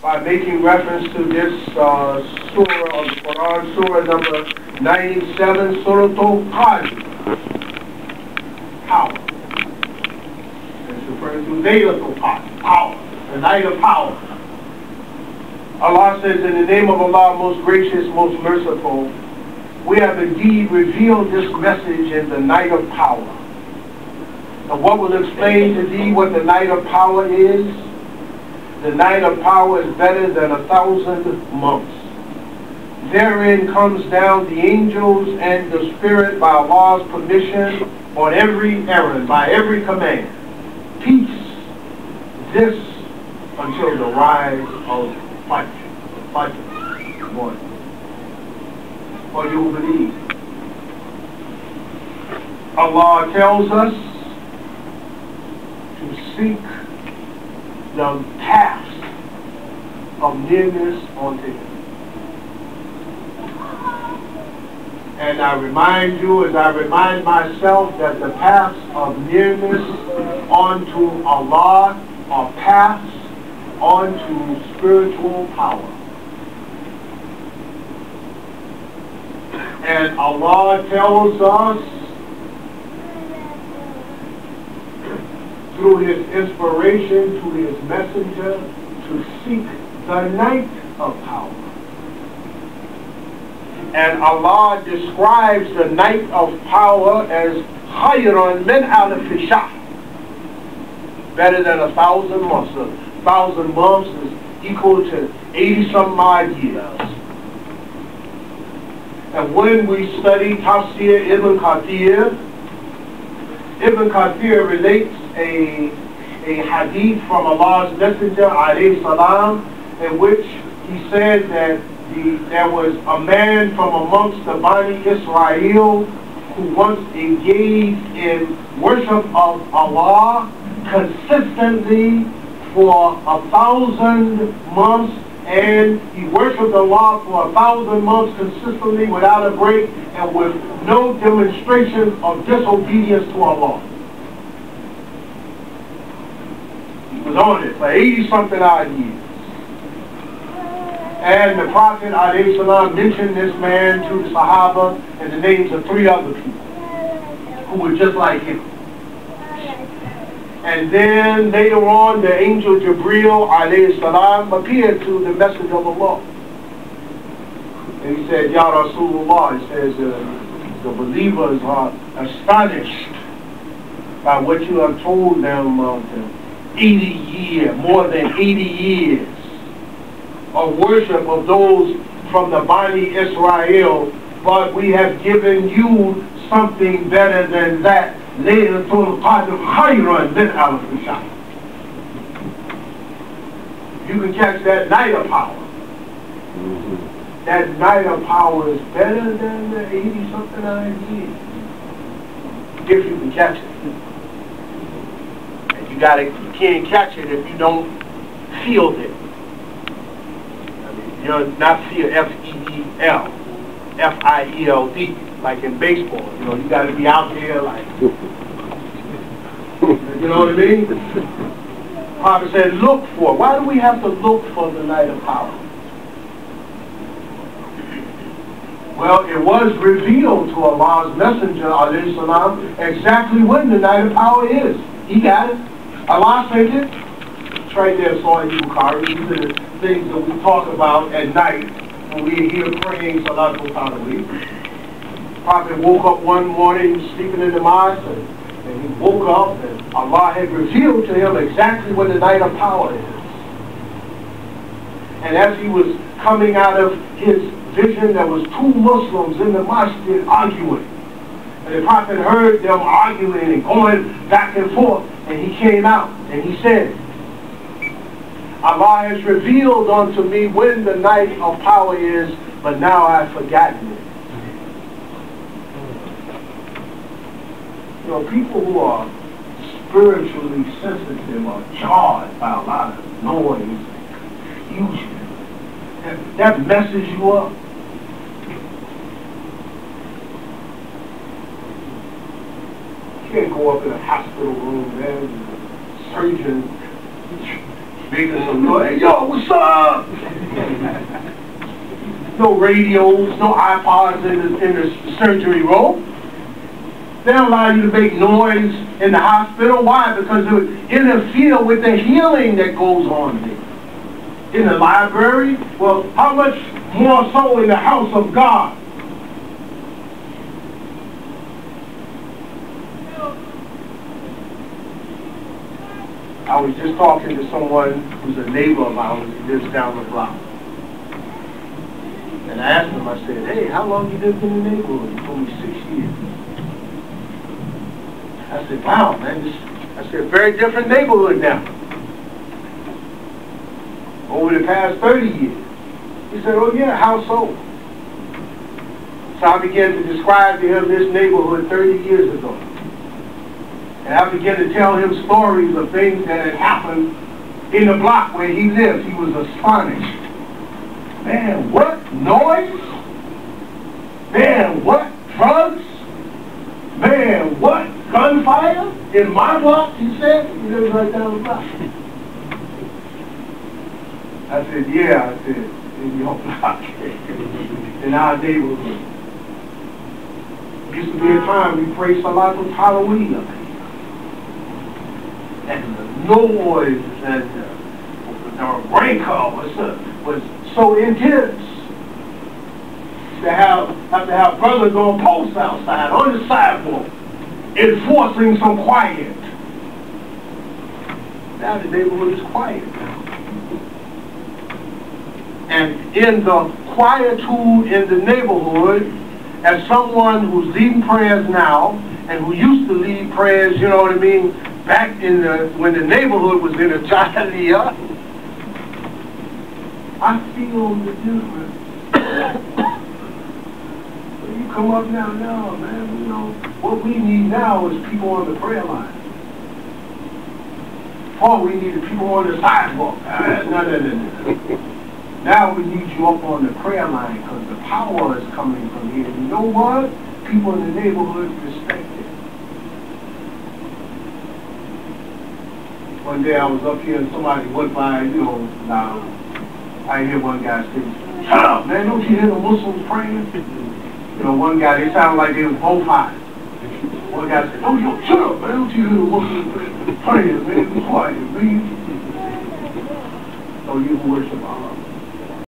by making reference to this surah of the Quran, surah number 97, Surah Al-Hajj. Power. It's referring to Laylatul Qadr, power, the night of power. Allah says, in the name of Allah, most gracious, most merciful, we have indeed revealed this message in the night of power. And what will explain to thee what the night of power is? The night of power is better than 1,000 months. Therein comes down the angels and the Spirit by Allah's permission on every errand, by every command. Peace, this until the rise of Fajr, morning. Or you will believe. Allah tells us to seek the paths of nearness unto Him. And I remind you, as I remind myself, that the paths of nearness unto Allah are paths unto spiritual power. And Allah tells us through His inspiration to His messenger to seek the night of power. And Allah describes the night of power as khayran min alf shahr, better than 1,000 months. 1,000 months is equal to 80-some odd years. And when we study Tafsir Ibn Kathir, Ibn Kathir relates a hadith from Allah's Messenger alayhi salam, in which he said that there was a man from amongst the Bani Israel who once engaged in worship of Allah consistently for 1,000 months, and he worshipped Allah for 1,000 months consistently without a break and with no demonstration of disobedience to Allah. He was on it for 80-something odd years. And the Prophet ﷺ mentioned this man to the Sahaba and the names of 3 other people who were just like him. And then later on, the angel Jibreel ﷺ appeared to the Messenger of Allah. And he said, Ya Rasulullah, he says, the believers are astonished by what you have told them of the 80 years, more than 80 years of worship of those from the Bani Israel, but we have given you something better than that. Laylatul Qadr khayran min alf shahr. You can catch that night of power. That night of power is better than the 80-something odd years. If you can catch it. And you can't catch it if you don't feel it. You're not feel F-E-E-L, F-I-E-L-D, like in baseball. You know, you got to be out there like, you know what I mean? Prophet said, look for. Why do we have to look for the night of power? Well, it was revealed to Allah's Messenger, alayhi salam, exactly when the night of power is. He got it. Allah sent it. It's right there, Sahih Bukhari. These are the things that we talk about at night when we hear praying Salatul Tarawih. Prophet woke up one morning, he was sleeping in the mosque, and he woke up and Allah had revealed to him exactly when the night of power is. And as he was coming out of his vision, there was 2 Muslims in the masjid arguing. And the Prophet heard them arguing and going back and forth, and he came out and he said, Allah has revealed unto me when the night of power is, but now I've forgotten it. You know, people who are spiritually sensitive are jarred by a lot of noise and confusion. That messes you up. You can't go up in a hospital room, man, surgeon making some noise. Hey, yo, what's up? No radios, no iPods in the surgery room. They don't allow you to make noise in the hospital. Why? Because it would interfere with the healing that goes on there. In the library, well, how much more so in the house of God? I was just talking to someone who's a neighbor of ours who lives down the block. And I asked him, I said, hey, how long you lived in the neighborhood? He told me 6 years. I said, wow, man, I said, very different neighborhood now. Over the past 30 years. He said, oh yeah, how so? So I began to describe to him this neighborhood 30 years ago. And I began to tell him stories of things that had happened in the block where he lived. He was astonished. Man, what noise? Man, what drugs? Man, what gunfire? In my block, he said. He lives right down the block. I said, yeah, I said, in your block. In our neighborhood. Used to be a time we prayed Salatul Halloween up here. And the noise and the rancor was so intense. To have brothers on posts outside, on the sidewalk, enforcing some quiet. Now the neighborhood is quiet now. And in the quietude in the neighborhood, as someone who's leading prayers now, and who used to lead prayers, you know what I mean, back in when the neighborhood was in a Jahiliyyah, I feel the difference. When you come up now, man, you know, what we need now is people on the prayer line. Before we needed people on the sidewalk. No. Now we need you up on the prayer line because the power is coming from here. And you know what? People in the neighborhood respect it. One day I was up here and somebody went by, you know, now I hear one guy say, shut up, man, don't you hear the Muslims praying? You know, one guy, they sounded like they was both high. One guy said, oh, yo, shut up, man, don't you hear the Muslims praying, man, be quiet, please. So you worship Allah.